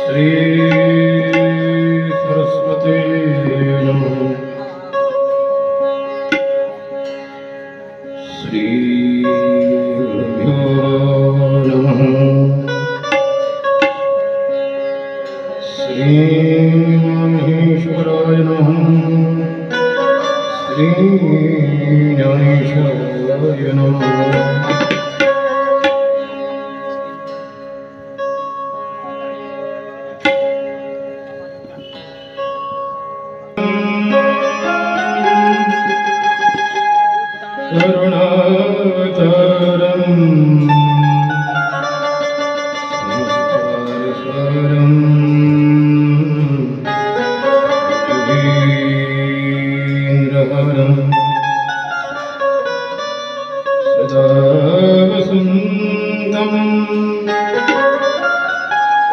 श्री सरस्वती नमः। श्री गुरुभ्यो नमः। श्री महेश्वराय नमः। श्री ज्ञानेश्वराय नमः। करुणावतारम् संसारसारम् योगीन्द्रहरम् सदा वसन्तम्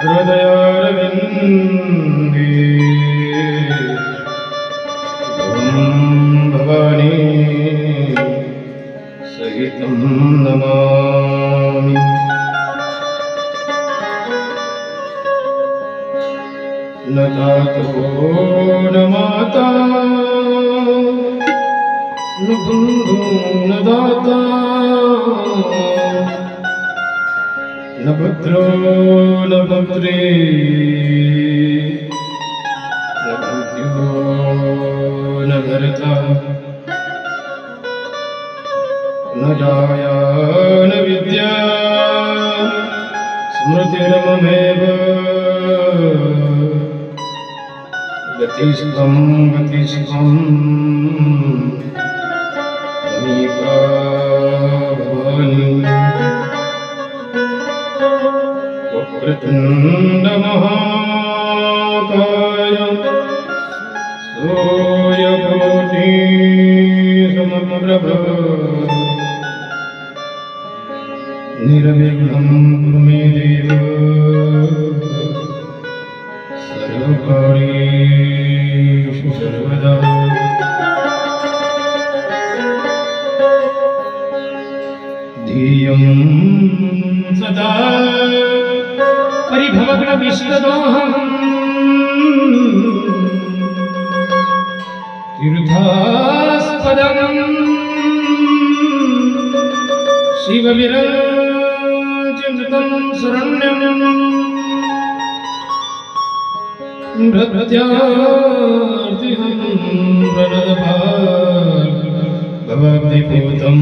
हृदयारविन्दे भवानी सहितं नमामि। न तातो न माता न बन्धु न दाता न पुत्रो न पुत्री न भृत्यो न भर्ता न जाया न विद्या स्मृतिर्ममेव गतिस्त्वं समीपा भवानि। वक्रतुण्डमहाकाय सूर्यकोटि समप्रभ निर्विघ्नं कुरु मे देव सर्वकार्येषु सर्वदा। धियं सदा परिभवग्नविश्वदोहम् तीर्थास्पदम् शिवविरचितं शरण्यं भृत्यार्तिहं प्रणतभावभक्तिपूतं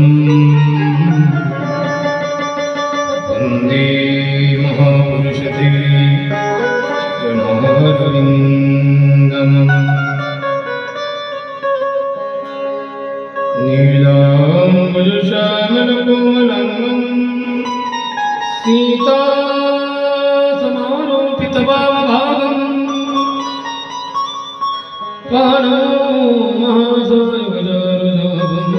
वन्दे महापुरुषते चरणारविन्दम्। नीलाम्बुजश्यामलकोमलाङ्गं सीता समारोपितवामभागम् पाणौ महासागरजातं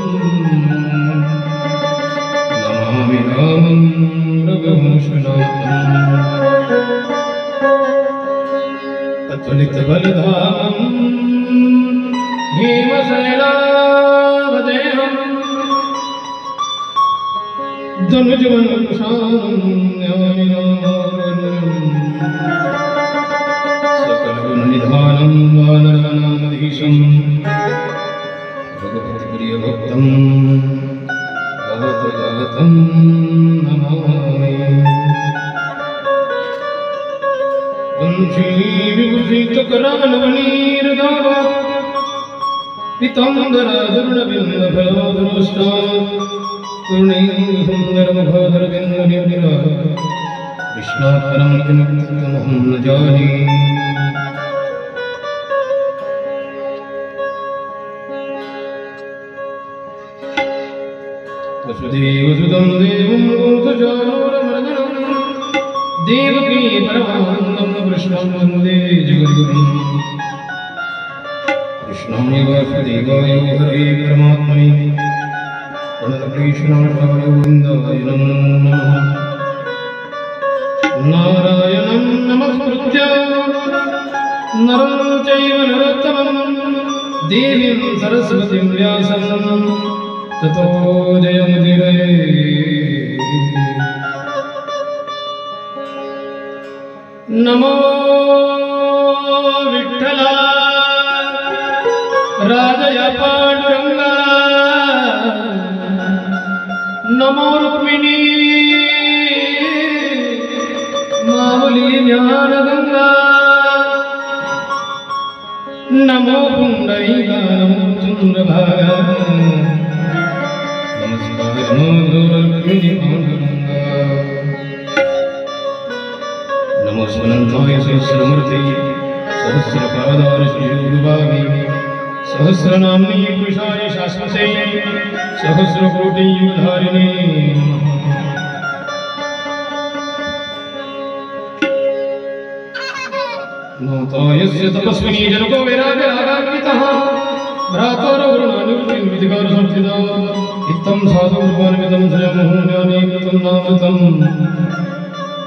नमामि रामं रघुवंशनाथम्। अतुलितबलधामं हेमशैलावदेहम् धनुजवनकुशालं सकलगुणनिधानं वानराणामधीशं रघुपतिप्रियभक्तं वातजातं नमामि। वंशीविभूषितकरालवनीरदाव पीताम्बराधरुणबिम्बफलोदरोष्टात् पूर्णैन्दुसुन्दरमुखाधरबिन्दुनिर्निरा कृष्णात् परं किमहं न जाने। वसुदेवसुतं देवं गोपचारूरमर्दनं देवकी परमानन्दं कृष्णं वन्दे जगद्गुरुम्। कृष्णाय वासुदेवाय हरे परमात्मने प्रणतक्लेशनाशाय गोविन्दाय नमो नमः। नारायणं नमस्कृत्य नरं चैव नरोत्तमं देवीं सरस्वतीं व्यासं ततो जयमुदीरये। नमो विठ्ठला राजया पांडुरंगा नमो रुक्मिणी माऊली ज्ञानगंगा नमो पुंडरीका नमो चंद्रभागा नमस्कार नमो रुक्मिणी पांडुरंगा नमो अनंताय सहस्रमूर्ते सहस्रपादाय श्रीगुरुभावे सहस्रनाम्नि पुरुषाय शाश्वते सहस्रकोटि युगधारिणे नमोतायस्य तपस्विनी जनको वैराग्यरागान्वितः भ्रातोरवरुणानुवृत्तिविधिकार संस्थिता इत्थं साधु कृपान्वितं स्वयं नामृतं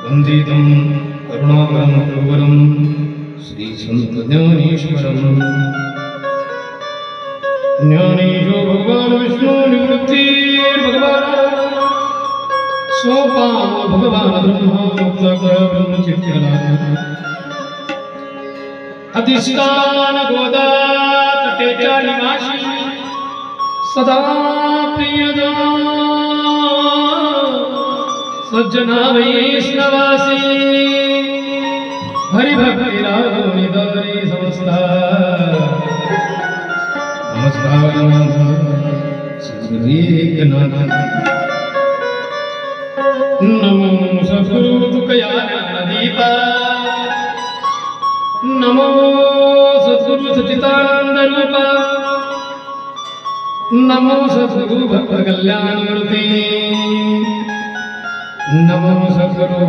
वन्दितं करुणाकरं प्रभुवरं श्रीसन्तज्ञानेश्वरम् ज्ञानेशो भगवान् विष्णु निवृत्तिर्भगवान् सोपान भगवान् ब्रह्मा मुक्तकर ब्रह्मचित्यलाभ अधिष्ठान गोदा तटेच्या निवासी सदा प्रियदा सज्जना वैष्णवासी हरिभक्ति रागनिदारी समस्ता नमस्कार सद्गुरुनाथ नमो सद्गुरु तुकया ज्ञानदीपा नमो सद्गुरु सच्चिदानंद रूपा नमो सद्गुरु भक्त कल्याण मूर्ति नमो सद्गुरु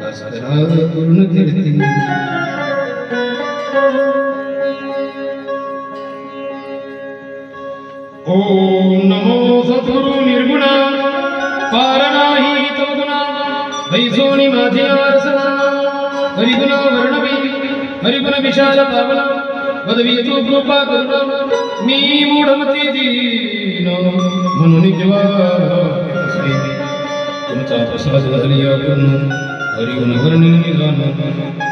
बसराज पूर्ण कीर्ति ओम नमो सद्गुरु निर्गुणा कारणाही तो गुणा वैसोनी माझी आरसना हरिगुणा वर्णवी हरिगुण विशाल पावना वदवी तू कृपा करुणा मी मूढमती दीन म्हणून जेव्हा तुमचा प्रसाद झालिया करून हरिगुण वर्णन निधान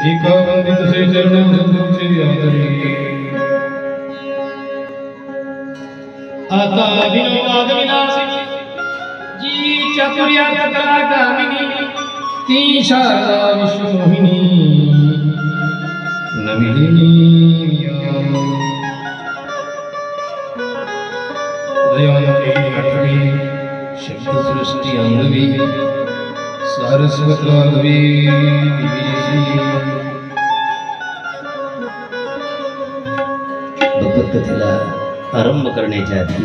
एका वंदित से चरण सद्गुरुचे आदरे आता विनोद विनाशिनी जी चातुर्यार्थ कला कामिनी ती शारदा विश्वमोहिनी नमिलिनी दयावती आठवी शब्द सृष्टि अंगवी सारस्वत राघवी भगवत कथेला आरंभ करण्याच्या आधी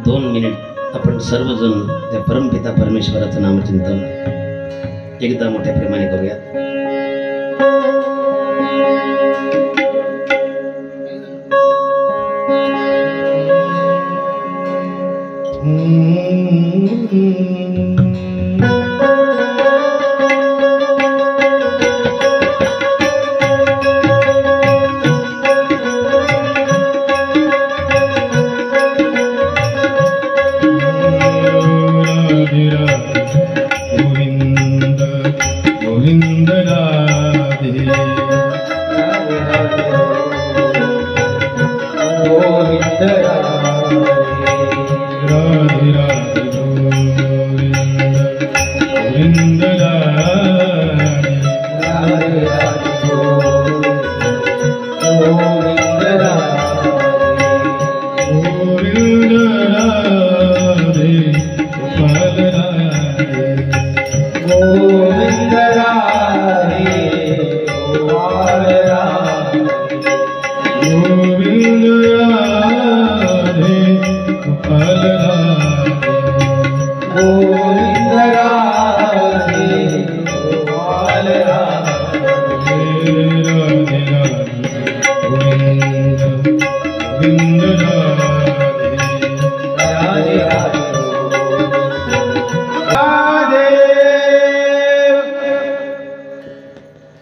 2 मिनिट आपण सर्वजण त्या परमपिता परमेश्वराचं नामचिंतन एकदा मोठ्या प्रेमाने करूयात.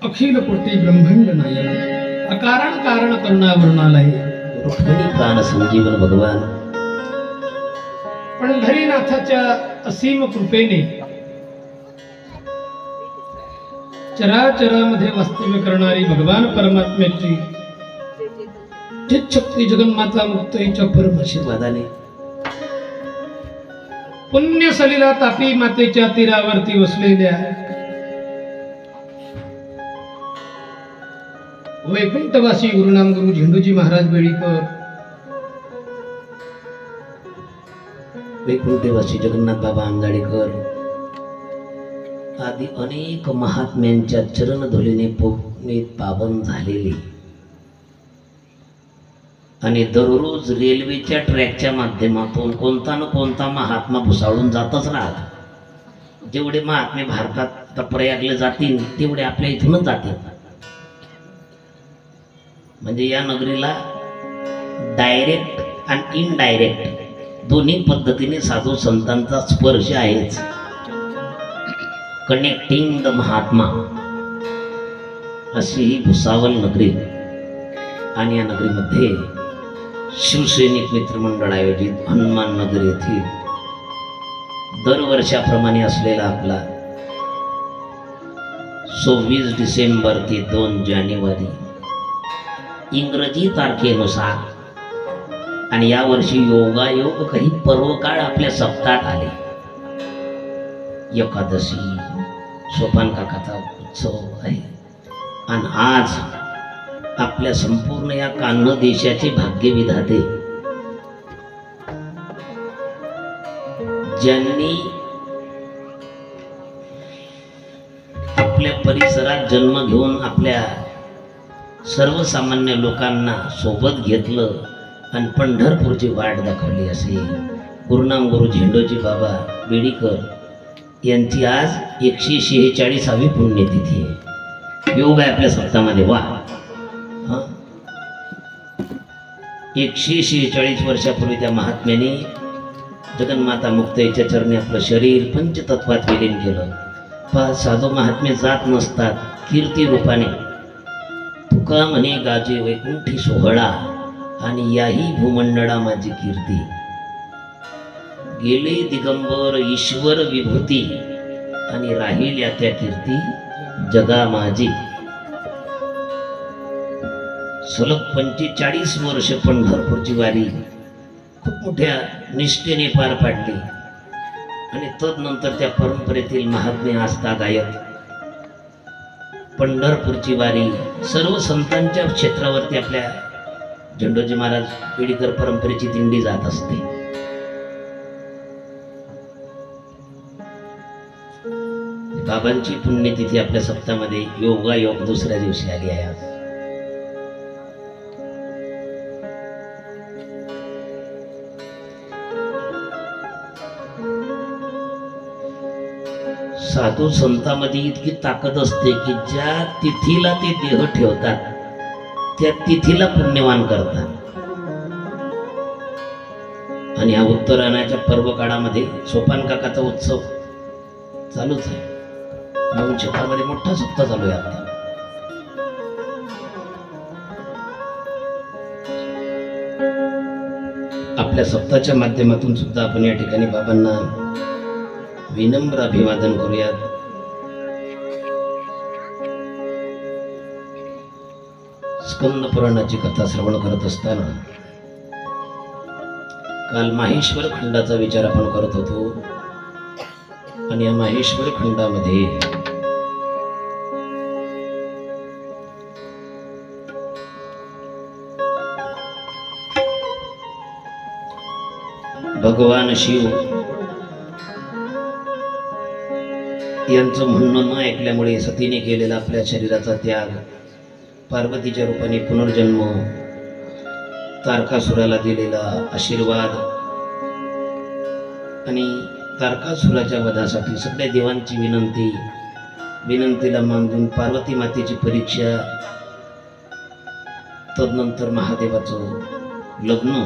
अखिल कोटी ब्रह्मांड नायक अकारण कारण करुणावरणालय रुक्मिणी प्राण संजीवन भगवान पंढरीनाथाच्या असीम कृपेने चराचरामध्ये वास्तव्य करणारी भगवान परमात्म्याची चित्शक्ती जगन्माता मुक्ताईच्या परम आशीर्वादाने पुण्य सलीला तापी मातेच्या तीरावरती वसलेल्या वैकुंठवासी गुरुनाम गुरु झेंडूजी महाराज बेडीकर, वैकुंठवासी जगन्नाथ बाबा अंगाडेकर आदी अनेक महात्म्यांच्या चरणधुलीने पावन झालेली आणि दररोज रेल्वेच्या ट्रॅकच्या माध्यमातून कोणता न कोणता महात्मा भुसावळून जातच राहत. जेवढे महात्मे भारतात प्रयागले जातील तेवढे आपल्या इथूनच जातील. म्हणजे या नगरीला डायरेक्ट आणि इनडायरेक्ट दोन्ही पद्धतीने साधू संतांचा स्पर्श आहेच. कनेक्टिंग द महात्मा अशी ही भुसावल नगरी. आणि या नगरीमध्ये शिवसैनिक मित्रमंडळ आयोजित हनुमान नगर येथील दरवर्षाप्रमाणे असलेला आपला 26 डिसेंबर ते 2 जानेवारी इंग्रजी तारखेनुसार आणि यावर्षी योगायोग काही पर्वकाळ आपल्या सप्ताहात आले. एकादशी सोपान काकाचा उत्सव आहे आणि आज आपल्या संपूर्ण या कान्ह देशाचे भाग्यविधाते ज्यांनी आपल्या परिसरात जन्म घेऊन आपल्या सर्वसामान्य लोकांना सोबत घेतलं आणि पंढरपूरची वाट दाखवली असे गुरुनाम गुरु झेंडूजी बाबा बेडीकर यांची आज 146वी पुण्यतिथी आहे. योग आहे आपल्या सप्ताहामध्ये. वा 146 वर्षापूर्वी त्या महात्म्याने जगन्माता मुक्ताईच्या चरणी आपलं शरीर पंचतत्वात विलीन केलं. पहा, साधू महात्मे जात नसतात, कीर्ती रूपाने तुका म्हणे गाजे वैकुंठी सोहळा आणि याही भूमंडळा माझी कीर्ती. गेले दिगंबर ईश्वर विभूती आणि राहिल्या त्या कीर्ती जगा माझी. सलग 45 वर्ष पंढरपूरची वारी खूप मोठ्या निष्ठेने पार पाडली आणि तदनंतर त्या परंपरेतील महात्मे आस्था गायक पंढरपूरची वारी सर्व संतांच्या क्षेत्रावरती आपल्या झेंडूजी महाराज बेडीकर परंपरेची दिंडी जात असते. बाबांची पुण्यतिथी आपल्या सप्ताहामध्ये योगायोग दुसऱ्या दिवशी आली आहे. आज साधू संतांमध्ये इतकी ताकद असते की ज्या तिथीला ते देह ठेवतात त्या तिथीला पुण्यवान करतात. आणि या उत्तरायणाच्या पर्व काळामध्ये सोपान काकाचा उत्सव चालूच आहे. नवीन क्षेत्रामध्ये मोठा सप्ताह चालू आहे आता. आपल्या सप्ताहाच्या माध्यमातून सुद्धा आपण या ठिकाणी बाबांना विनम्र अभिवादन करूयात. स्कंद पुराणाची कथा श्रवण करत असताना काल माहेश्वर खंडाचा विचार आपण करत होतो आणि या माहेश्वर खंडामध्ये भगवान शिव यांचं म्हणणं न ऐकल्यामुळे सतीने केलेला आपल्या शरीराचा त्याग, पार्वतीच्या रूपाने पुनर्जन्म, तारकासुराला दिलेला आशीर्वाद आणि तारकासुराच्या वधासाठी सगळ्या देवांची विनंतीला मान देऊन पार्वती मातेची परीक्षा, तदनंतर महादेवाचं लग्न,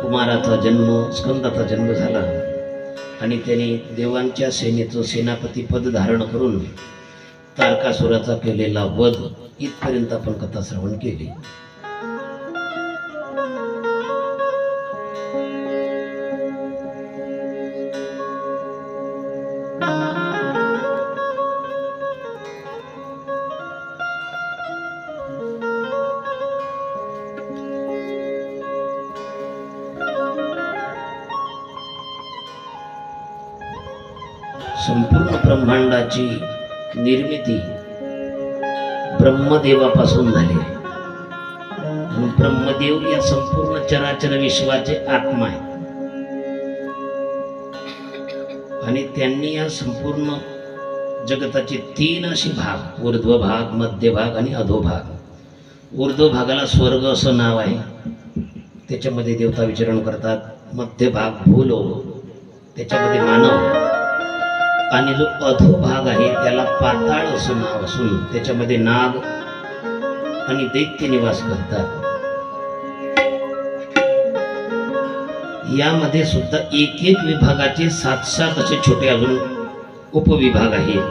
कुमाराचा जन्म, स्कंदाचा जन्म झाला आणि त्याने देवांच्या सेनेचं सेनापती पद धारण करून तारकासुराचा केलेला वध इथपर्यंत आपण कथा श्रवण केली. संपूर्ण ब्रह्मांडाची निर्मिती ब्रह्मदेवापासून झाली आहे. आणि ब्रह्मदेव या संपूर्ण चराचर विश्वाचे आत्मा आहे. आणि त्यांनी या संपूर्ण जगताचे 3 असे भाग, ऊर्ध्व भाग, मध्य भाग आणि अधोभाग. ऊर्ध्व भागाला स्वर्ग असं नाव आहे, त्याच्यामध्ये देवता विचरण करतात. मध्य भाग भूलोक, त्याच्यामध्ये मानव. आणि जो अधोभाग आहे त्याला पाताळ असं नाव असून त्याच्यामध्ये नाग आणि दैत्य निवास करतात. यामध्ये सुद्धा एक एक विभागाचे 7 असे छोटे अजून उपविभाग आहेत.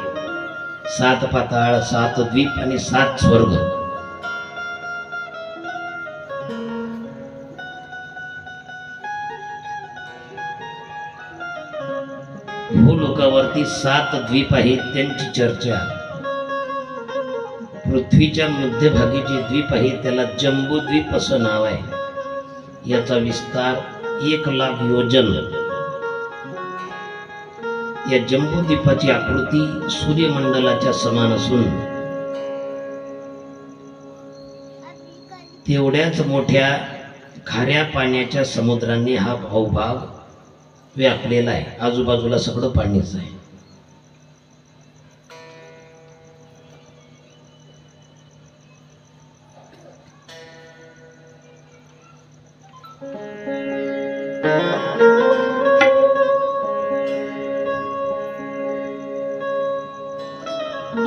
7 पाताळ, 7 द्वीप आणि 7 स्वर्ग. भूलोकावरती 7 द्वीप आहेत, त्यांची चर्चा. पृथ्वीच्या मध्यभागी जे द्वीप आहे त्याला जम्बूद्वीप असं नाव आहे. याचा विस्तार 1,00,000 योजन. या जम्बूद्वीपाची आकृती सूर्यमंडलाच्या समान असून तेवढ्याच मोठ्या खाऱ्या पाण्याच्या समुद्रांनी हा भूभाग व्यापलेला आहे. आजूबाजूला सगळं पाणीच आहे.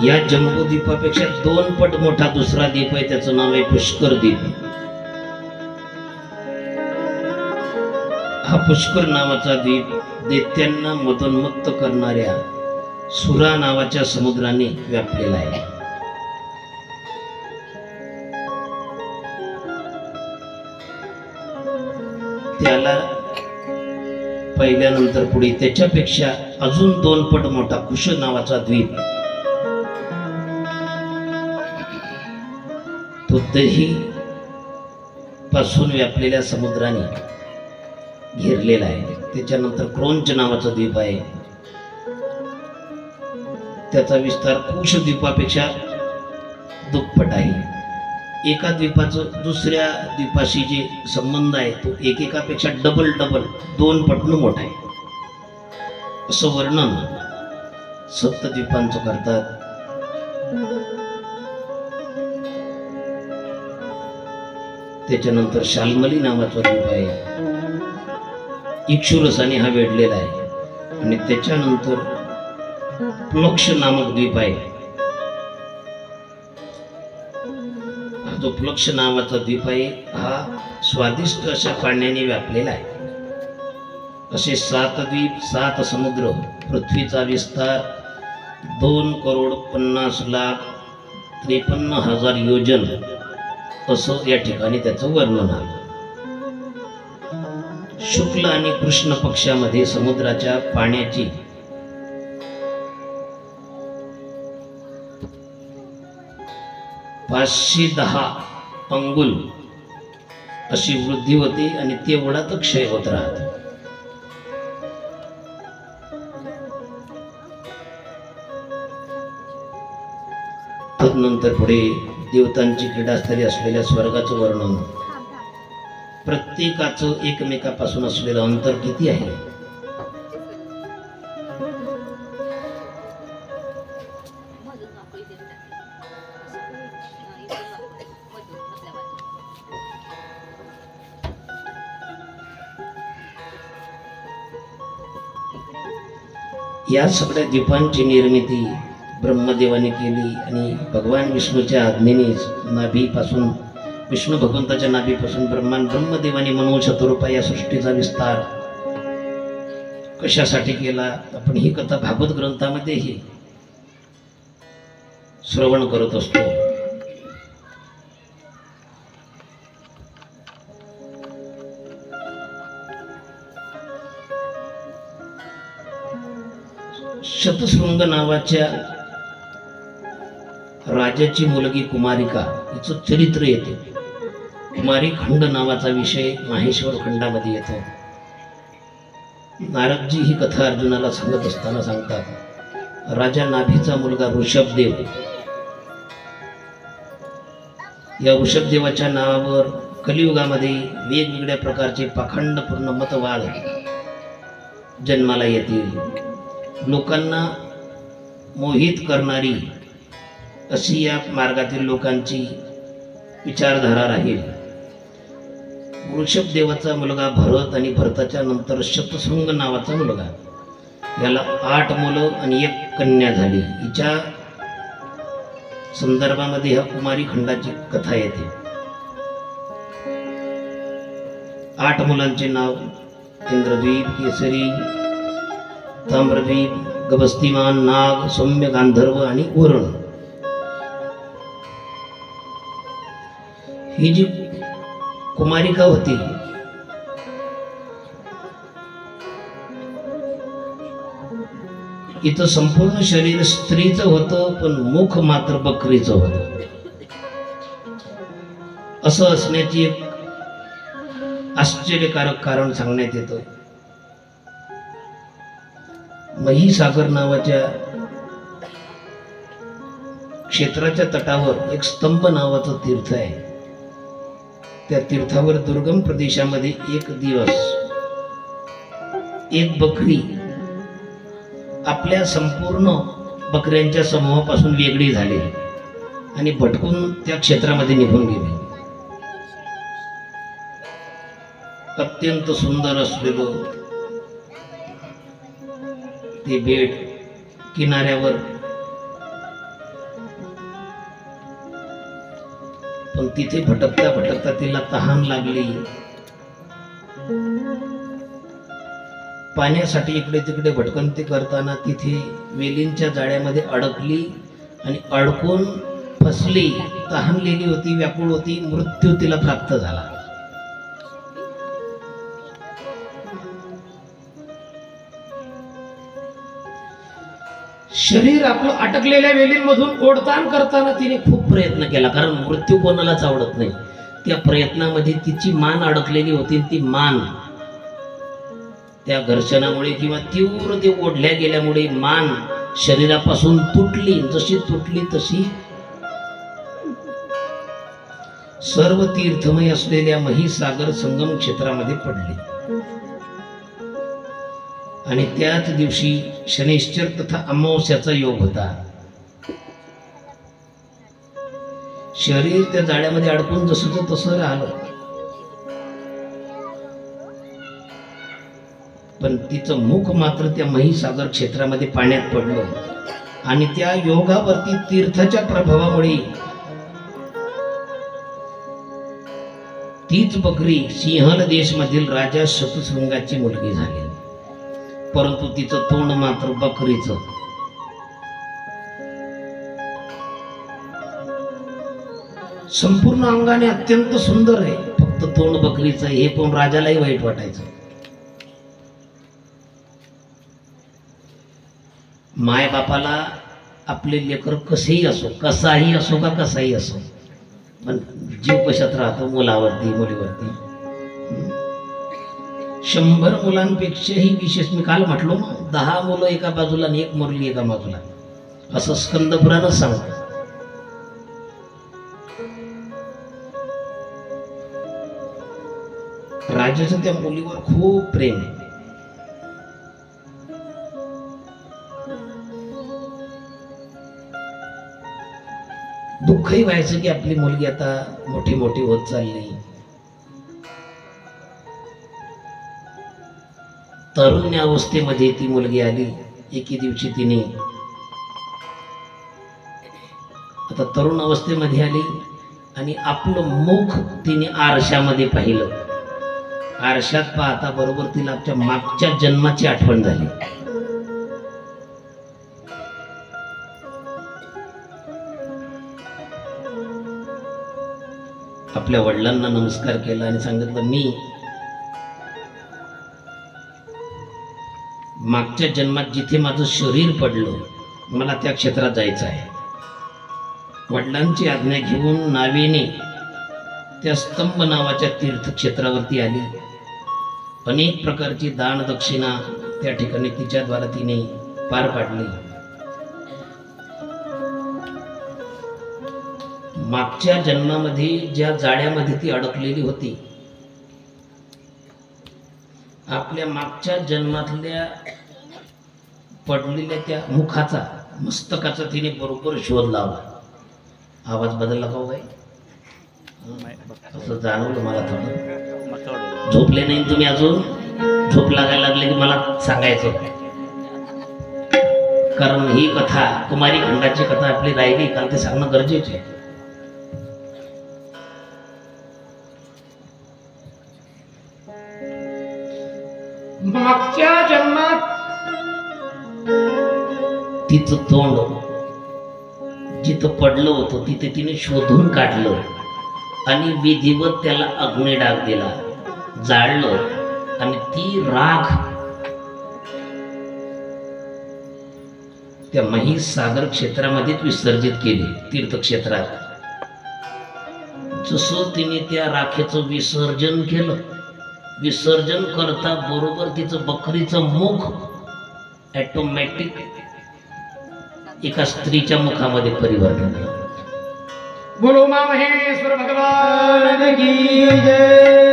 या जम्बूद्वीपापेक्षा 2 पट मोठा दुसरा द्वीप आहे, त्याचं नाव आहे पुष्कर द्वीप. हा पुष्कर नावाचा द्वीप दैत्यांना मदोन्मुक्त करणाऱ्या सुरा नावाच्या समुद्राने व्यापलेला आहे. त्याला पहिल्यानंतर पुढे त्याच्यापेक्षा अजून 2 पट मोठा कुश नावाचा द्वीप, तो दही पासून व्यापलेल्या समुद्राने घेरलेला आहे. त्याच्यानंतर क्रोंच नावाचा द्वीप आहे, त्याचा विस्तार कुश द्वीपापेक्षा दुप्पट आहे. एका द्वीपाचं दुसऱ्या द्वीपाशी जे संबंध आहे तो एकेकापेक्षा डबल 2 पटनं मोठा आहे, असं वर्णन सप्तद्वीपांचं करतात. त्याच्यानंतर शाल्मली नावाचा द्वीप आहे, इक्षुरसाने हा वेढलेला आहे. आणि त्याच्यानंतर प्लक्ष नामक द्वीप आहे. हा जो प्लक्ष नावाचा द्वीप आहे हा स्वादिष्ट अशा पाण्याने व्यापलेला आहे. असे 7 द्वीप, 7 समुद्र, पृथ्वीचा विस्तार 2,50,53,000 योजन असं या ठिकाणी त्याचं वर्णन आहे. शुक्ल आणि कृष्ण पक्षामध्ये समुद्राच्या पाण्याची 510 अंगुल अशी वृद्धी होते आणि तेवढाच क्षय होत राहतो. तदनंतर पुढे देवतांची क्रीडास्थळी असलेल्या स्वर्गाचं वर्णन. प्रत्येकाचं एकमेकापासून असलेलं अंतर किती आहे? या सगळ्या द्वीपांची निर्मिती ब्रह्मदेवाने केली आणि भगवान विष्णूच्या आज्ञेने नाभीपासून, विष्णू भगवंताच्या नाभीपासून ब्रह्मदेवाने मनोशतरूपा या सृष्टीचा विस्तार कशासाठी केला आपण ही कथा भागवत ग्रंथामध्येही श्रवण करत असतो. शतशृंग नावाच्या राजाची मुलगी कुमारिका हिचं चरित्र येते. कुमारी खंड नावाचा विषय माहेश्वर खंडामध्ये येतो. नारदजी ही कथा अर्जुनाला सांगत असताना सांगतात, राजा नाभीचा मुलगा ऋषभदेव, या ऋषभदेवाच्या नावावर कलियुगामध्ये वेगवेगळ्या प्रकारचे पाखंडपूर्ण मतवाद जन्माला येतील. लोकांना मोहित करणारी अशी या मार्गातील लोकांची विचारधारा राहील. ऋषभदेवाचा मुलगा भरत आणि भरताच्या नंतर शतशृंग नावाचा मुलगा, याला 8 मुलं आणि 1 कन्या झाली. हिच्या संदर्भामध्ये ह्या कुमारी खंडाची कथा येते. 8 मुलांचे नाव इंद्रद्वीप, केसरी, ताम्रद्वीप, गभस्तिमान, नाग, सौम्य, गांधर्व आणि वरुण. ही जी कुमारिका होती इथं संपूर्ण शरीर स्त्रीचं होतं, पण मुख मात्र बकरीचं होतं. असं असण्याची एक आश्चर्यकारक कारण सांगण्यात येतं. महिसागर नावाच्या क्षेत्राच्या तटावर एक स्तंभ नावाचं तीर्थ आहे. त्या तीर्थावर दुर्गम प्रदेशामध्ये एक दिवस एक बकरी आपल्या संपूर्ण बकऱ्यांच्या समूहापासून वेगळी झाली आणि भटकून त्या क्षेत्रामध्ये निघून गेली. अत्यंत सुंदर असलेलं ते बेट किनाऱ्यावर, पण तिथे भटकता भटकता तिला तहान लागली. पाण्यासाठी इकडे तिकडे भटकंती करताना तिथे वेलींच्या जाळ्यामध्ये अडकली आणि अडकून फसली. तहानलेली होती, व्याकुळ होती, मृत्यू तिला प्राप्त झाला. शरीर आपलं अटकलेल्या वेलींमधून ओढताण करताना तिने खूप प्रयत्न केला, कारण मृत्यू कोणालाच आवडत नाही. त्या प्रयत्नामध्ये तिची मान अडकलेली होती. ती मान त्या घर्षणामुळे किंवा तीव्र ते ओढल्या गेल्यामुळे मान शरीरापासून तुटली. जशी तुटली तशी सर्व तीर्थमय असलेल्या महिसागर संगम क्षेत्रामध्ये पडली. आणि त्याच दिवशी शनिश्चर तथा अमावस्याचा योग होता. शरीर त्या जाळ्यामध्ये अडकून जसं तसं राहिलं, पण तिचं मुख मात्र त्या महिसागर क्षेत्रामध्ये पाण्यात पडलं. आणि त्या योगावरती तीर्थाच्या प्रभावामुळे तीच बकरी सिंहल देशमधील राजा शतशृंगाची मुलगी झाली. परंतु तिचं तोंड मात्र बकरीचं. संपूर्ण अंगाने अत्यंत सुंदर आहे, फक्त तोंड बकरीचं. हे पण राजालाही वाईट वाटायचं. माय बापाला आपले लेकर कसेही असो, कसाही असो का कसाही असो, पण जीव कशात राहतो? मुलावरती, मुलीवरती. 100 मुलांपेक्षाही विशेष. मी काल म्हटलो ना, 10 मुलं एका बाजूला आणि 1 मुलगी एका बाजूला, असं स्कंद पुराणच सांगतं. राजाचं त्या मुलीवर खूप प्रेम आहे. दुःखही व्हायचं की आपली मुलगी आता मोठी मोठी होत चालली. तरुण अवस्थेमध्ये ती मुलगी आली. एके दिवशी तिने आता तरुण अवस्थेमध्ये आली आणि आपलं मुख तिने आरशामध्ये पाहिलं. आरशात पाहता बरोबर तिला आपल्या मागच्या जन्माची आठवण झाली. आपल्या वडिलांना नमस्कार केला आणि सांगितलं, मी मागच्या जन्मात जिथे माझं शरीर पडलं, मला त्या क्षेत्रात जायचं आहे. वडिलांची आज्ञा घेऊन नावेने त्या स्तंभ नावाच्या तीर्थक्षेत्रावरती आली. अनेक प्रकारची दान दक्षिणा त्या ठिकाणी तिच्याद्वारा तिने पार पाडली. मागच्या जन्मामध्ये ज्या जाळ्यामध्ये ती अडकलेली होती, आपल्या मागच्या जन्मातल्या पडलेल्या त्या मुखाचा, मस्तकाचा तिने बरोबर शोध लावला. आवाज बदलला का बाई? असं जाणवलं मला थोडं. झोपले नाही तुम्ही अजून? झोप लागायला लागले की मला सांगायचं, कारण ही कथा, कुमारी खंडाची कथा आपली राहिली काल, ते सांगणं गरजेचे आहे. मागच्या जन्मात तिचं तोंड जिथं पडलं होतं तिथे तिने शोधून काढलं आणि विधिवत त्याला अग्निडाग दिला, जाळलं आणि ती राख त्या महिष सागर क्षेत्रामध्येच विसर्जित केली, तीर्थक्षेत्रात. जसं तिने त्या राखेचं विसर्जन केलं, विसर्जन करता बरोबर तिचं बकरीचं मुख ऑटोमॅटिक एका स्त्रीच्या मुखामध्ये परिवर्तन झालं. बोलो उमा महेश्वर भगवान की जय.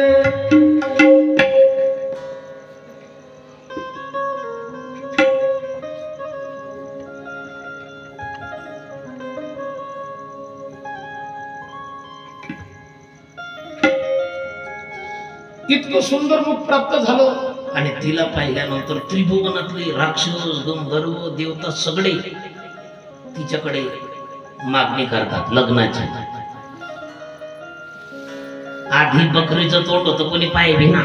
इतकं सुंदर मुख प्राप्त झालं आणि तिला पाहिल्यानंतर त्रिभुवनातले राक्षस, गंधर्व, देवता सगळे तिच्याकडे मागणी करतात लग्नाची. आधी बकरीचं तोंड होतं, कोणी पाहिजे ना.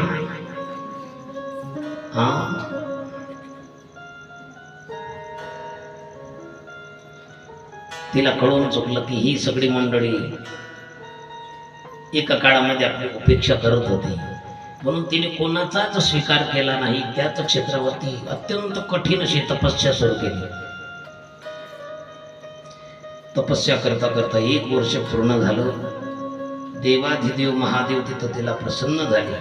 तिला कळून चुकलं की ही सगळी मंडळी एका काळामध्ये आपली उपेक्षा करत होती, म्हणून तिने कोणाचाच स्वीकार केला नाही. त्याच क्षेत्रावरती अत्यंत कठीण अशी तपस्या सुरू केली. तपस्या करता करता 1 वर्ष पूर्ण झालं. देवाधिदेव महादेव तिथं तिला प्रसन्न झाले.